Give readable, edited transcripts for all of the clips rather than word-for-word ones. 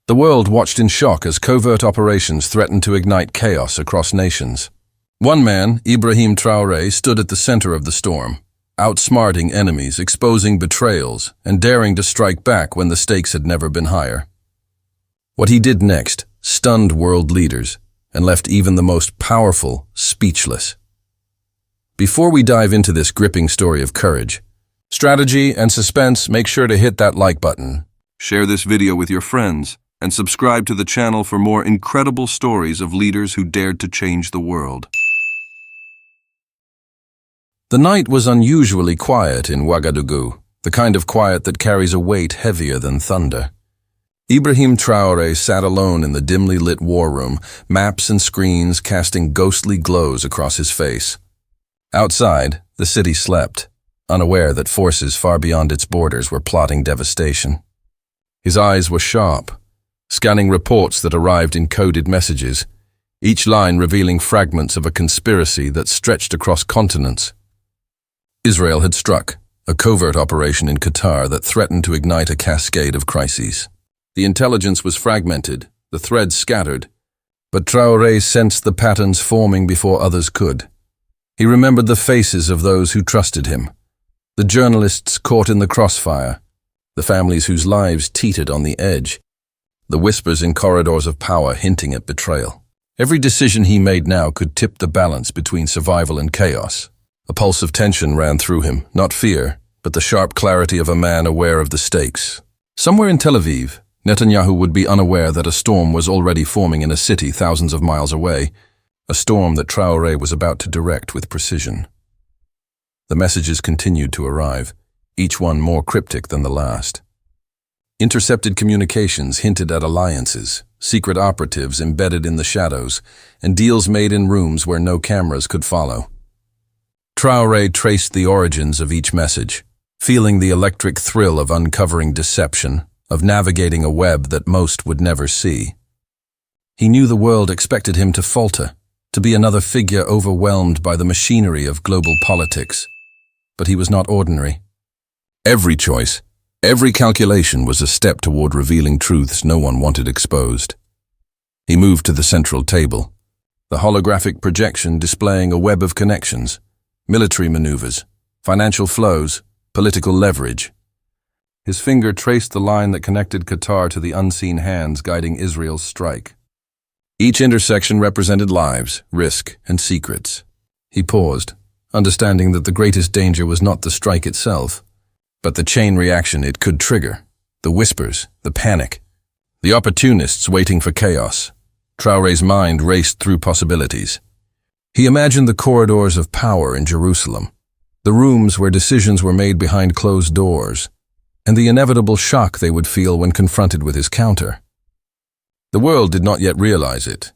The world watched in shock as covert operations threatened to ignite chaos across nations. One man, Ibrahim Traoré, stood at the center of the storm, outsmarting enemies, exposing betrayals, and daring to strike back when the stakes had never been higher. What he did next stunned world leaders and left even the most powerful speechless. Before we dive into this gripping story of courage, strategy, and suspense, make sure to hit that like button. Share this video with your friends and subscribe to the channel for more incredible stories of leaders who dared to change the world. The night was unusually quiet in Ouagadougou, the kind of quiet that carries a weight heavier than thunder. Ibrahim Traoré sat alone in the dimly lit war room, maps and screens casting ghostly glows across his face. Outside, the city slept, unaware that forces far beyond its borders were plotting devastation. His eyes were sharp, scanning reports that arrived in coded messages, each line revealing fragments of a conspiracy that stretched across continents. Israel had struck, a covert operation in Qatar that threatened to ignite a cascade of crises. The intelligence was fragmented, the threads scattered, but Traoré sensed the patterns forming before others could. He remembered the faces of those who trusted him, the journalists caught in the crossfire, the families whose lives teetered on the edge, the whispers in corridors of power hinting at betrayal. Every decision he made now could tip the balance between survival and chaos. A pulse of tension ran through him, not fear, but the sharp clarity of a man aware of the stakes. Somewhere in Tel Aviv, Netanyahu would be unaware that a storm was already forming in a city thousands of miles away, a storm that Traoré was about to direct with precision. The messages continued to arrive, each one more cryptic than the last. Intercepted communications hinted at alliances, secret operatives embedded in the shadows, and deals made in rooms where no cameras could follow. Traoré traced the origins of each message, feeling the electric thrill of uncovering deception, of navigating a web that most would never see. He knew the world expected him to falter, to be another figure overwhelmed by the machinery of global politics. But he was not ordinary. Every choice, every calculation was a step toward revealing truths no one wanted exposed. He moved to the central table, the holographic projection displaying a web of connections, military maneuvers, financial flows, political leverage. His finger traced the line that connected Qatar to the unseen hands guiding Israel's strike. Each intersection represented lives, risk, and secrets. He paused, understanding that the greatest danger was not the strike itself, but the chain reaction it could trigger, the whispers, the panic, the opportunists waiting for chaos. Traoré's mind raced through possibilities. He imagined the corridors of power in Jerusalem, the rooms where decisions were made behind closed doors, and the inevitable shock they would feel when confronted with his counter. The world did not yet realize it,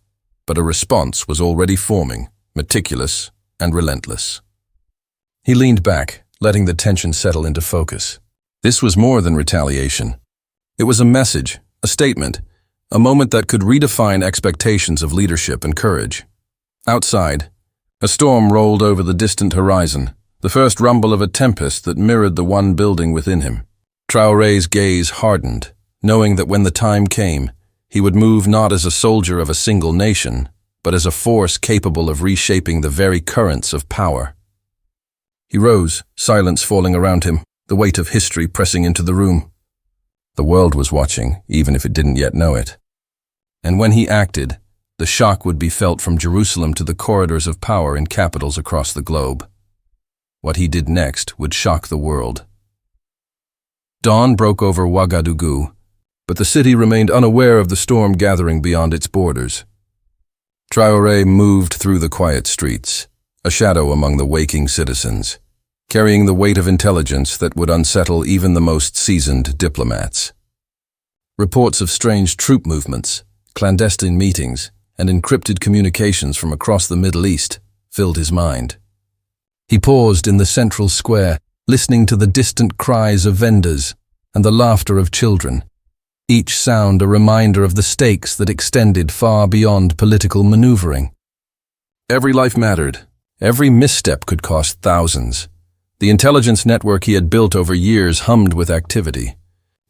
but a response was already forming, meticulous and relentless. He leaned back, letting the tension settle into focus. This was more than retaliation. It was a message, a statement, a moment that could redefine expectations of leadership and courage. Outside, a storm rolled over the distant horizon, the first rumble of a tempest that mirrored the one building within him. Traoré's gaze hardened, knowing that when the time came, he would move not as a soldier of a single nation, but as a force capable of reshaping the very currents of power. He rose, silence falling around him, the weight of history pressing into the room. The world was watching, even if it didn't yet know it. And when he acted, the shock would be felt from Jerusalem to the corridors of power in capitals across the globe. What he did next would shock the world. Dawn broke over Ouagadougou, but the city remained unaware of the storm gathering beyond its borders. Traoré moved through the quiet streets, a shadow among the waking citizens, carrying the weight of intelligence that would unsettle even the most seasoned diplomats. Reports of strange troop movements, clandestine meetings, and encrypted communications from across the Middle East filled his mind. He paused in the central square, listening to the distant cries of vendors and the laughter of children, each sound a reminder of the stakes that extended far beyond political maneuvering. Every life mattered. Every misstep could cost thousands. The intelligence network he had built over years hummed with activity.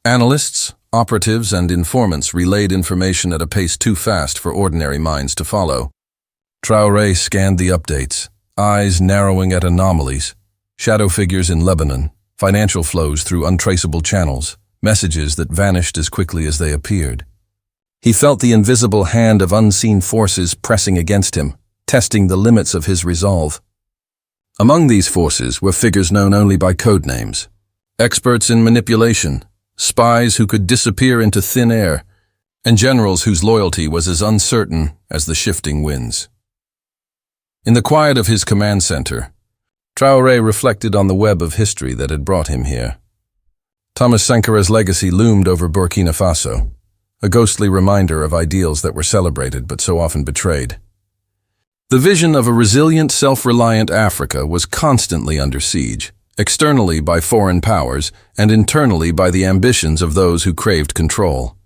Analysts, Operatives and informants relayed information at a pace too fast for ordinary minds to follow. Traoré scanned the updates, eyes narrowing at anomalies, shadow figures in Lebanon, financial flows through untraceable channels, messages that vanished as quickly as they appeared. He felt the invisible hand of unseen forces pressing against him, testing the limits of his resolve. Among these forces were figures known only by code names, experts in manipulation, spies who could disappear into thin air, and generals whose loyalty was as uncertain as the shifting winds. In the quiet of his command center, Traoré reflected on the web of history that had brought him here. Thomas Sankara's legacy loomed over Burkina Faso, a ghostly reminder of ideals that were celebrated but so often betrayed. The vision of a resilient, self-reliant Africa was constantly under siege, externally by foreign powers and internally by the ambitions of those who craved control.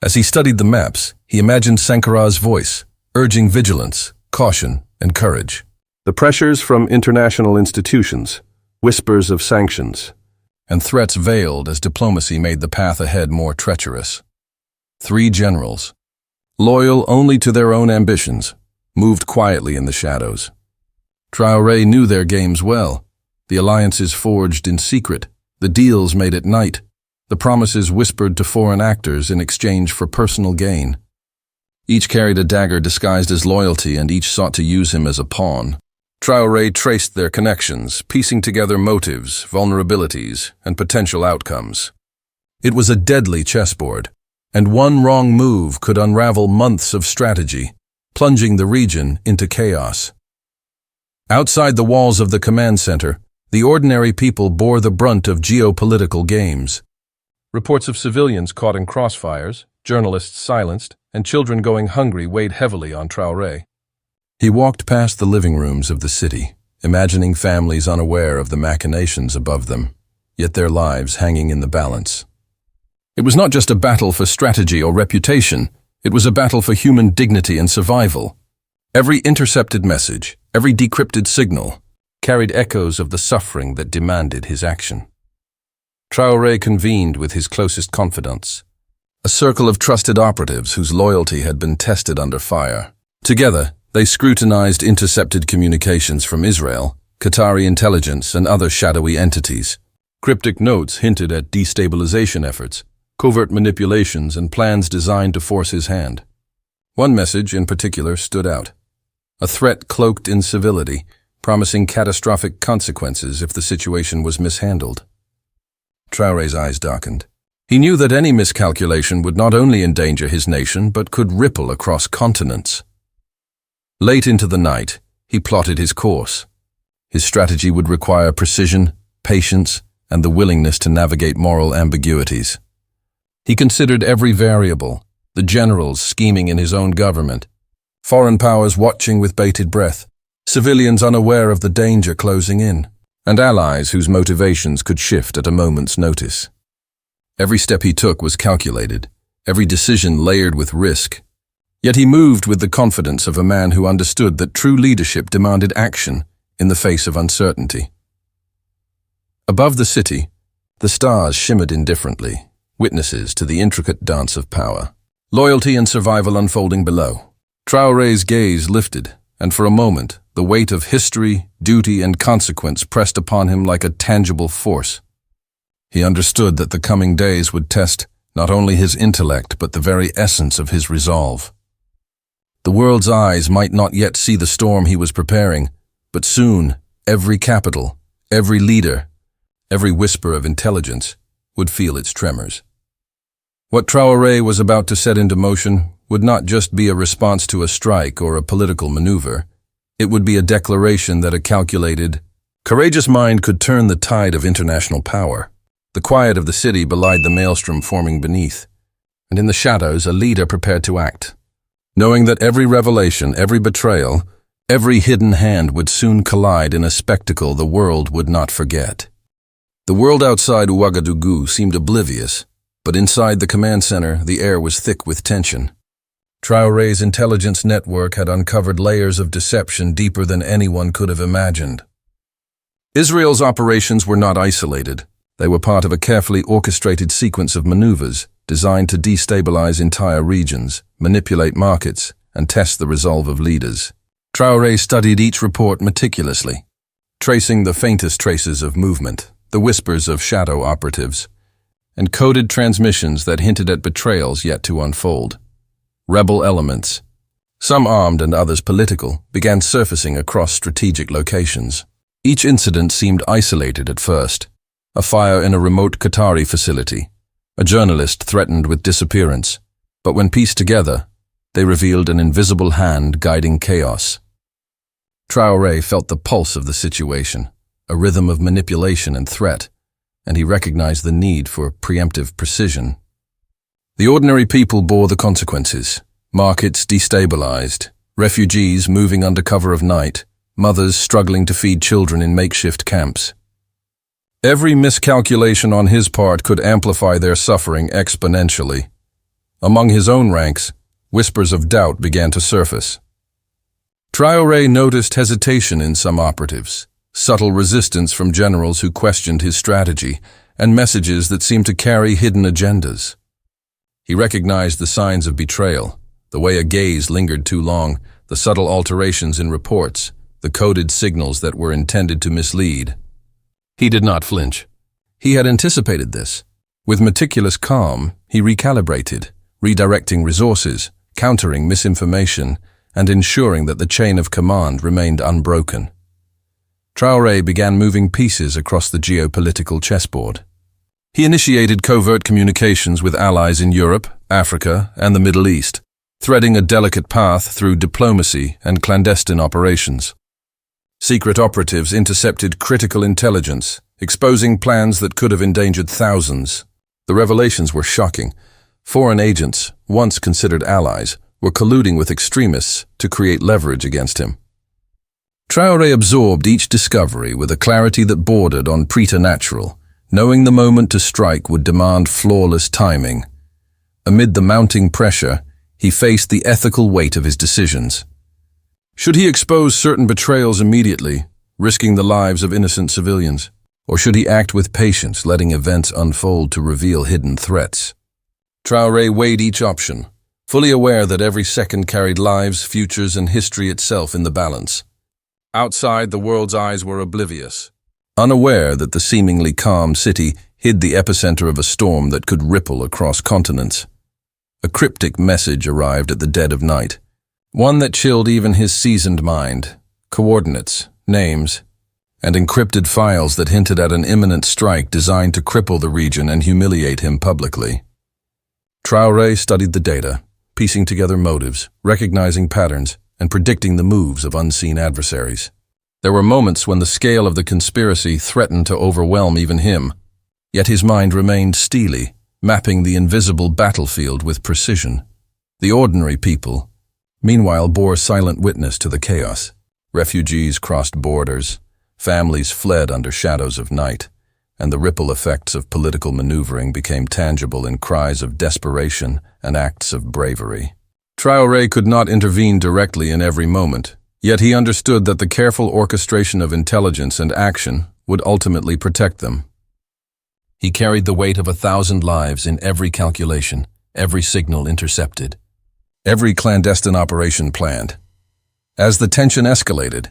As he studied the maps, he imagined Sankara's voice, urging vigilance, caution, and courage. The pressures from international institutions, whispers of sanctions, and threats veiled as diplomacy made the path ahead more treacherous. 3 generals, loyal only to their own ambitions, moved quietly in the shadows. Traoré knew their games well, the alliances forged in secret, the deals made at night, the promises whispered to foreign actors in exchange for personal gain. Each carried a dagger disguised as loyalty, and each sought to use him as a pawn. Traoré traced their connections, piecing together motives, vulnerabilities, and potential outcomes. It was a deadly chessboard, and one wrong move could unravel months of strategy, plunging the region into chaos. Outside the walls of the command center, the ordinary people bore the brunt of geopolitical games. Reports of civilians caught in crossfires, journalists silenced, and children going hungry weighed heavily on Traoré. He walked past the living rooms of the city, imagining families unaware of the machinations above them, yet their lives hanging in the balance. It was not just a battle for strategy or reputation, it was a battle for human dignity and survival. Every intercepted message, every decrypted signal, carried echoes of the suffering that demanded his action. Traoré convened with his closest confidants, a circle of trusted operatives whose loyalty had been tested under fire. Together, they scrutinized intercepted communications from Israel, Qatari intelligence, and other shadowy entities. Cryptic notes hinted at destabilization efforts, covert manipulations, and plans designed to force his hand. One message in particular stood out, a threat cloaked in civility, promising catastrophic consequences if the situation was mishandled. Traoré's eyes darkened. He knew that any miscalculation would not only endanger his nation, but could ripple across continents. Late into the night, he plotted his course. His strategy would require precision, patience, and the willingness to navigate moral ambiguities. He considered every variable, the generals scheming in his own government, foreign powers watching with bated breath, civilians unaware of the danger closing in, and allies whose motivations could shift at a moment's notice. Every step he took was calculated, every decision layered with risk. Yet he moved with the confidence of a man who understood that true leadership demanded action in the face of uncertainty. Above the city, the stars shimmered indifferently, witnesses to the intricate dance of power. Loyalty and survival unfolding below. Traoré's gaze lifted, and for a moment, the weight of history, duty, and consequence pressed upon him like a tangible force. He understood that the coming days would test not only his intellect but the very essence of his resolve. The world's eyes might not yet see the storm he was preparing, but soon every capital, every leader, every whisper of intelligence would feel its tremors. What Traoré was about to set into motion would not just be a response to a strike or a political maneuver. It would be a declaration that a calculated, courageous mind could turn the tide of international power. The quiet of the city belied the maelstrom forming beneath, and in the shadows a leader prepared to act, knowing that every revelation, every betrayal, every hidden hand would soon collide in a spectacle the world would not forget. The world outside Ouagadougou seemed oblivious, but inside the command center the air was thick with tension. Traoré's intelligence network had uncovered layers of deception deeper than anyone could have imagined. Israel's operations were not isolated. They were part of a carefully orchestrated sequence of maneuvers designed to destabilize entire regions, manipulate markets, and test the resolve of leaders. Traoré studied each report meticulously, tracing the faintest traces of movement, the whispers of shadow operatives, and coded transmissions that hinted at betrayals yet to unfold. Rebel elements, some armed and others political, began surfacing across strategic locations. Each incident seemed isolated at first. A fire in a remote Qatari facility, a journalist threatened with disappearance, but when pieced together, they revealed an invisible hand guiding chaos. Traoré felt the pulse of the situation, a rhythm of manipulation and threat, and he recognized the need for preemptive precision. The ordinary people bore the consequences. Markets destabilized, refugees moving under cover of night, mothers struggling to feed children in makeshift camps. Every miscalculation on his part could amplify their suffering exponentially. Among his own ranks, whispers of doubt began to surface. Traoré noticed hesitation in some operatives, subtle resistance from generals who questioned his strategy, and messages that seemed to carry hidden agendas. He recognized the signs of betrayal, the way a gaze lingered too long, the subtle alterations in reports, the coded signals that were intended to mislead. He did not flinch. He had anticipated this. With meticulous calm, he recalibrated, redirecting resources, countering misinformation, and ensuring that the chain of command remained unbroken. Traoré began moving pieces across the geopolitical chessboard. He initiated covert communications with allies in Europe, Africa, and the Middle East, threading a delicate path through diplomacy and clandestine operations. Secret operatives intercepted critical intelligence, exposing plans that could have endangered thousands. The revelations were shocking. Foreign agents, once considered allies, were colluding with extremists to create leverage against him. Traoré absorbed each discovery with a clarity that bordered on preternatural, knowing the moment to strike would demand flawless timing. Amid the mounting pressure, he faced the ethical weight of his decisions. Should he expose certain betrayals immediately, risking the lives of innocent civilians? Or should he act with patience, letting events unfold to reveal hidden threats? Traoré weighed each option, fully aware that every second carried lives, futures, and history itself in the balance. Outside, the world's eyes were oblivious, unaware that the seemingly calm city hid the epicenter of a storm that could ripple across continents. A cryptic message arrived at the dead of night, one that chilled even his seasoned mind. Coordinates, names, and encrypted files that hinted at an imminent strike designed to cripple the region and humiliate him publicly. Traoré studied the data, piecing together motives, recognizing patterns, and predicting the moves of unseen adversaries. There were moments when the scale of the conspiracy threatened to overwhelm even him, yet his mind remained steely, mapping the invisible battlefield with precision. The ordinary people, meanwhile, bore silent witness to the chaos. Refugees crossed borders, families fled under shadows of night, and the ripple effects of political maneuvering became tangible in cries of desperation and acts of bravery. Traoré could not intervene directly in every moment, yet he understood that the careful orchestration of intelligence and action would ultimately protect them. He carried the weight of 1,000 lives in every calculation, every signal intercepted, every clandestine operation planned. As the tension escalated,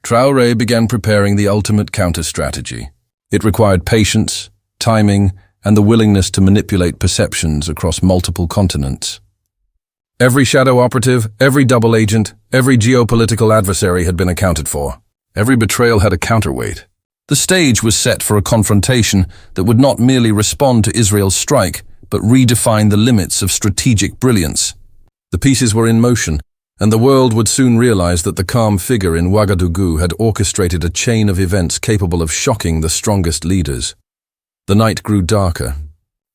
Traoré began preparing the ultimate counter-strategy. It required patience, timing, and the willingness to manipulate perceptions across multiple continents. Every shadow operative, every double agent, every geopolitical adversary had been accounted for. Every betrayal had a counterweight. The stage was set for a confrontation that would not merely respond to Israel's strike, but redefine the limits of strategic brilliance. The pieces were in motion, and the world would soon realize that the calm figure in Ouagadougou had orchestrated a chain of events capable of shocking the strongest leaders. The night grew darker.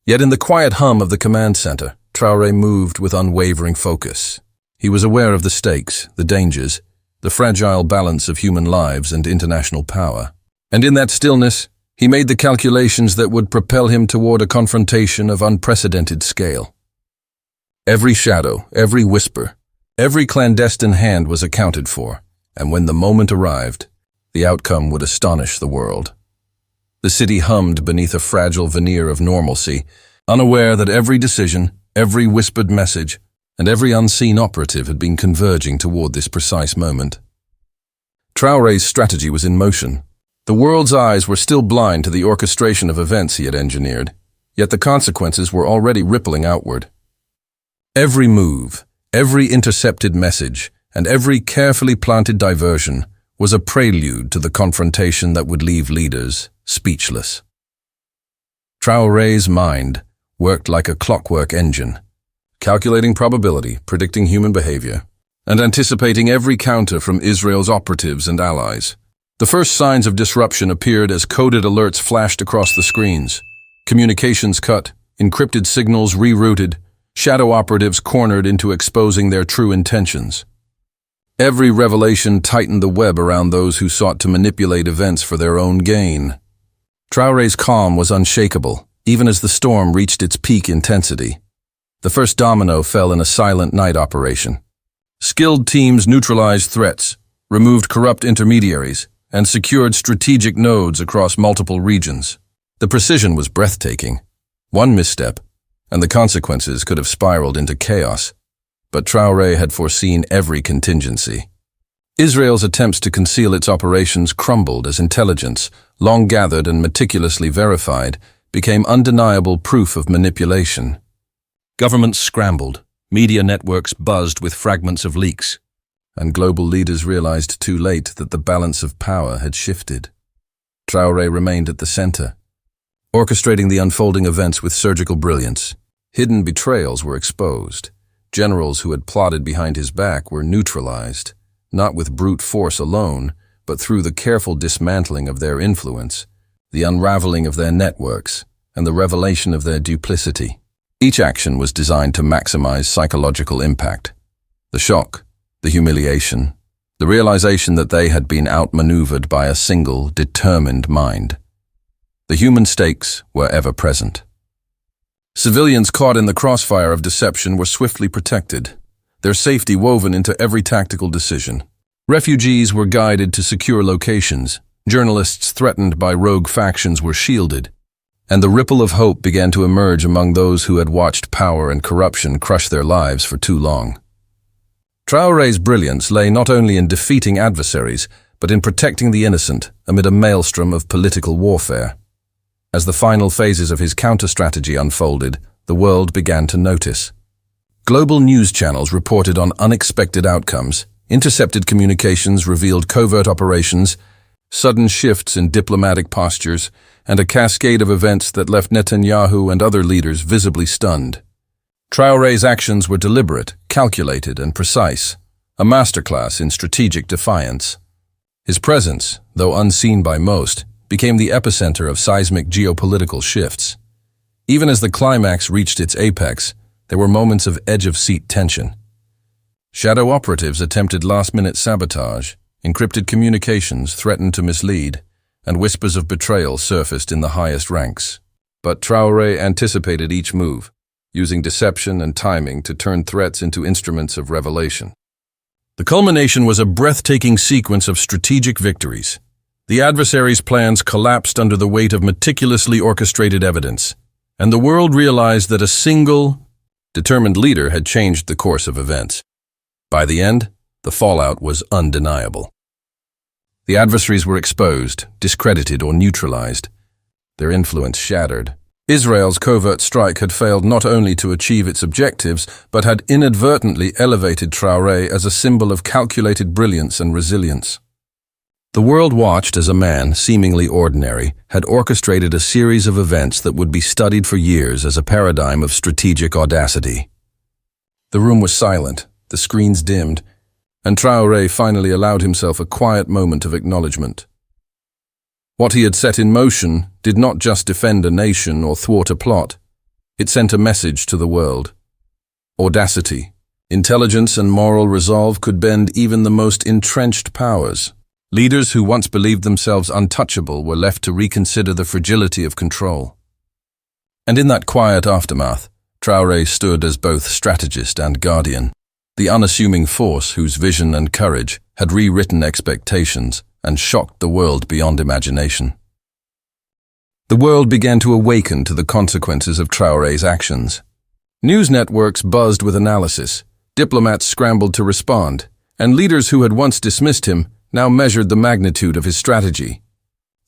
Yet in the quiet hum of the command center, Traoré moved with unwavering focus. He was aware of the stakes, the dangers, the fragile balance of human lives and international power. And in that stillness, he made the calculations that would propel him toward a confrontation of unprecedented scale. Every shadow, every whisper, every clandestine hand was accounted for, and when the moment arrived, the outcome would astonish the world. The city hummed beneath a fragile veneer of normalcy, unaware that every decision, every whispered message, and every unseen operative had been converging toward this precise moment. Traoré's strategy was in motion. The world's eyes were still blind to the orchestration of events he had engineered, yet the consequences were already rippling outward. Every move, every intercepted message, and every carefully planted diversion was a prelude to the confrontation that would leave leaders speechless. Traoré's mind worked like a clockwork engine, calculating probability, predicting human behavior, and anticipating every counter from Israel's operatives and allies. The first signs of disruption appeared as coded alerts flashed across the screens. Communications cut, encrypted signals rerouted, shadow operatives cornered into exposing their true intentions. Every revelation tightened the web around those who sought to manipulate events for their own gain. Traoré's calm was unshakable, even as the storm reached its peak intensity. The first domino fell in a silent night operation. Skilled teams neutralized threats, removed corrupt intermediaries, and secured strategic nodes across multiple regions. The precision was breathtaking. One misstep, and the consequences could have spiraled into chaos. But Traoré had foreseen every contingency. Israel's attempts to conceal its operations crumbled as intelligence, long gathered and meticulously verified, became undeniable proof of manipulation. Governments scrambled, media networks buzzed with fragments of leaks, and global leaders realized too late that the balance of power had shifted. Traoré remained at the center, orchestrating the unfolding events with surgical brilliance. Hidden betrayals were exposed. Generals who had plotted behind his back were neutralized, not with brute force alone, but through the careful dismantling of their influence, the unraveling of their networks, and the revelation of their duplicity. Each action was designed to maximize psychological impact. The shock, the humiliation, the realization that they had been outmaneuvered by a single, determined mind. The human stakes were ever present. Civilians caught in the crossfire of deception were swiftly protected, their safety woven into every tactical decision. Refugees were guided to secure locations, journalists threatened by rogue factions were shielded, and the ripple of hope began to emerge among those who had watched power and corruption crush their lives for too long. Traoré's brilliance lay not only in defeating adversaries, but in protecting the innocent amid a maelstrom of political warfare. As the final phases of his counter-strategy unfolded, the world began to notice. Global news channels reported on unexpected outcomes, intercepted communications revealed covert operations, sudden shifts in diplomatic postures, and a cascade of events that left Netanyahu and other leaders visibly stunned. Traoré's actions were deliberate, calculated, and precise, a masterclass in strategic defiance. His presence, though unseen by most, became the epicenter of seismic geopolitical shifts. Even as the climax reached its apex, there were moments of edge-of-seat tension. Shadow operatives attempted last-minute sabotage, encrypted communications threatened to mislead, and whispers of betrayal surfaced in the highest ranks. But Traoré anticipated each move, using deception and timing to turn threats into instruments of revelation. The culmination was a breathtaking sequence of strategic victories. The adversary's plans collapsed under the weight of meticulously orchestrated evidence, and the world realized that a single, determined leader had changed the course of events. By the end, the fallout was undeniable. The adversaries were exposed, discredited, or neutralized, their influence shattered. Israel's covert strike had failed not only to achieve its objectives, but had inadvertently elevated Traoré as a symbol of calculated brilliance and resilience. The world watched as a man, seemingly ordinary, had orchestrated a series of events that would be studied for years as a paradigm of strategic audacity. The room was silent, the screens dimmed, and Traoré finally allowed himself a quiet moment of acknowledgement. What he had set in motion did not just defend a nation or thwart a plot. It sent a message to the world. Audacity, intelligence, and moral resolve could bend even the most entrenched powers. Leaders who once believed themselves untouchable were left to reconsider the fragility of control. And in that quiet aftermath, Traoré stood as both strategist and guardian, the unassuming force whose vision and courage had rewritten expectations and shocked the world beyond imagination. The world began to awaken to the consequences of Traoré's actions. News networks buzzed with analysis, diplomats scrambled to respond, and leaders who had once dismissed him now measured the magnitude of his strategy.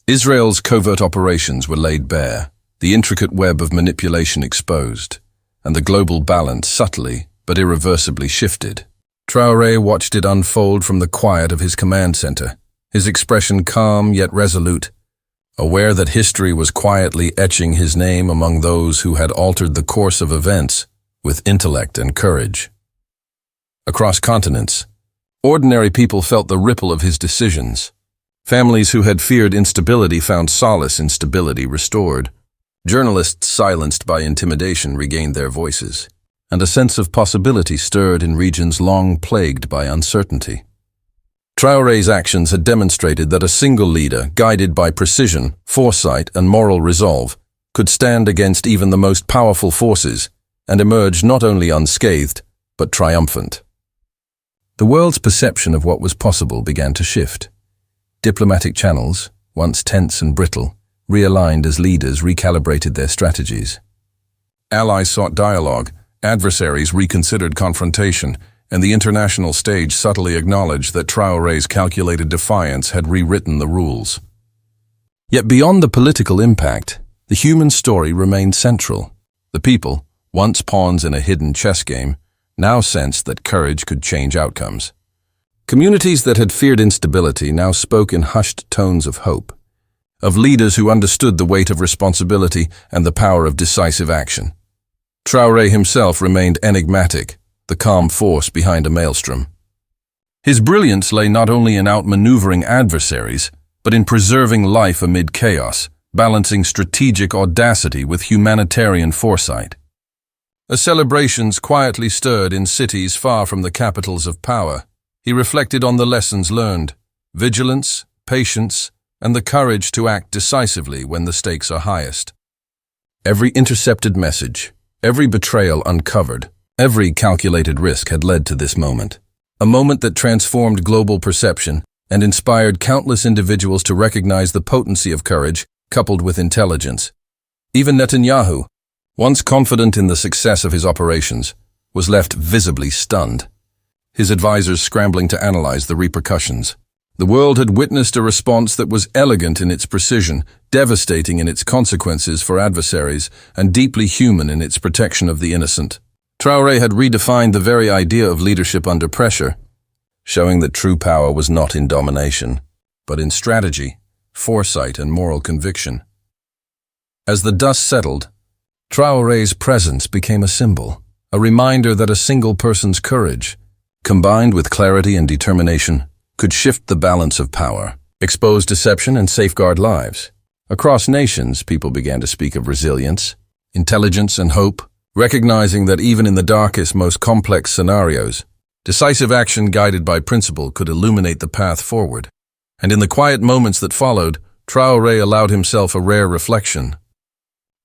Israel's covert operations were laid bare, the intricate web of manipulation exposed, and the global balance subtly but irreversibly shifted. Traoré watched it unfold from the quiet of his command center, his expression calm yet resolute, aware that history was quietly etching his name among those who had altered the course of events with intellect and courage. Across continents, ordinary people felt the ripple of his decisions. Families who had feared instability found solace in stability restored. Journalists silenced by intimidation regained their voices, and a sense of possibility stirred in regions long plagued by uncertainty. Traoré's actions had demonstrated that a single leader, guided by precision, foresight, and moral resolve, could stand against even the most powerful forces and emerge not only unscathed, but triumphant. The world's perception of what was possible began to shift. Diplomatic channels, once tense and brittle, realigned as leaders recalibrated their strategies. Allies sought dialogue, adversaries reconsidered confrontation, and the international stage subtly acknowledged that Traoré's calculated defiance had rewritten the rules. Yet beyond the political impact, the human story remained central. The people, once pawns in a hidden chess game, now sensed that courage could change outcomes. Communities that had feared instability now spoke in hushed tones of hope, of leaders who understood the weight of responsibility and the power of decisive action. Traoré himself remained enigmatic, the calm force behind a maelstrom. His brilliance lay not only in outmaneuvering adversaries, but in preserving life amid chaos, balancing strategic audacity with humanitarian foresight. As celebrations quietly stirred in cities far from the capitals of power, he reflected on the lessons learned: vigilance, patience, and the courage to act decisively when the stakes are highest. Every intercepted message, every betrayal uncovered, every calculated risk had led to this moment, a moment that transformed global perception and inspired countless individuals to recognize the potency of courage coupled with intelligence. Even Netanyahu, once confident in the success of his operations, was left visibly stunned, his advisors scrambling to analyze the repercussions. The world had witnessed a response that was elegant in its precision, devastating in its consequences for adversaries, and deeply human in its protection of the innocent. Traoré had redefined the very idea of leadership under pressure, showing that true power was not in domination, but in strategy, foresight, and moral conviction. As the dust settled, Traoré's presence became a symbol, a reminder that a single person's courage, combined with clarity and determination, could shift the balance of power, expose deception, and safeguard lives. Across nations, people began to speak of resilience, intelligence, and hope, recognizing that even in the darkest, most complex scenarios, decisive action guided by principle could illuminate the path forward. And in the quiet moments that followed, Traoré allowed himself a rare reflection.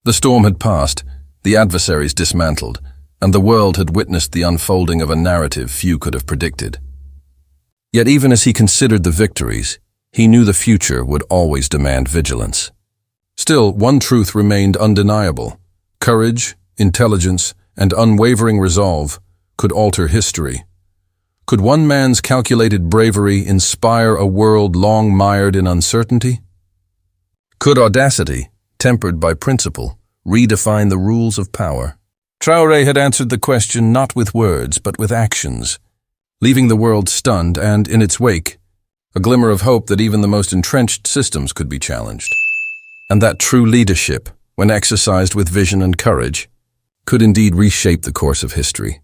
The storm had passed, the adversaries dismantled, and the world had witnessed the unfolding of a narrative few could have predicted. Yet even as he considered the victories, he knew the future would always demand vigilance. Still, one truth remained undeniable: courage, intelligence, and unwavering resolve could alter history. Could one man's calculated bravery inspire a world long mired in uncertainty? Could audacity, tempered by principle, redefine the rules of power? Traoré had answered the question not with words but with actions, leaving the world stunned and, in its wake, a glimmer of hope that even the most entrenched systems could be challenged. And that true leadership, when exercised with vision and courage, could indeed reshape the course of history.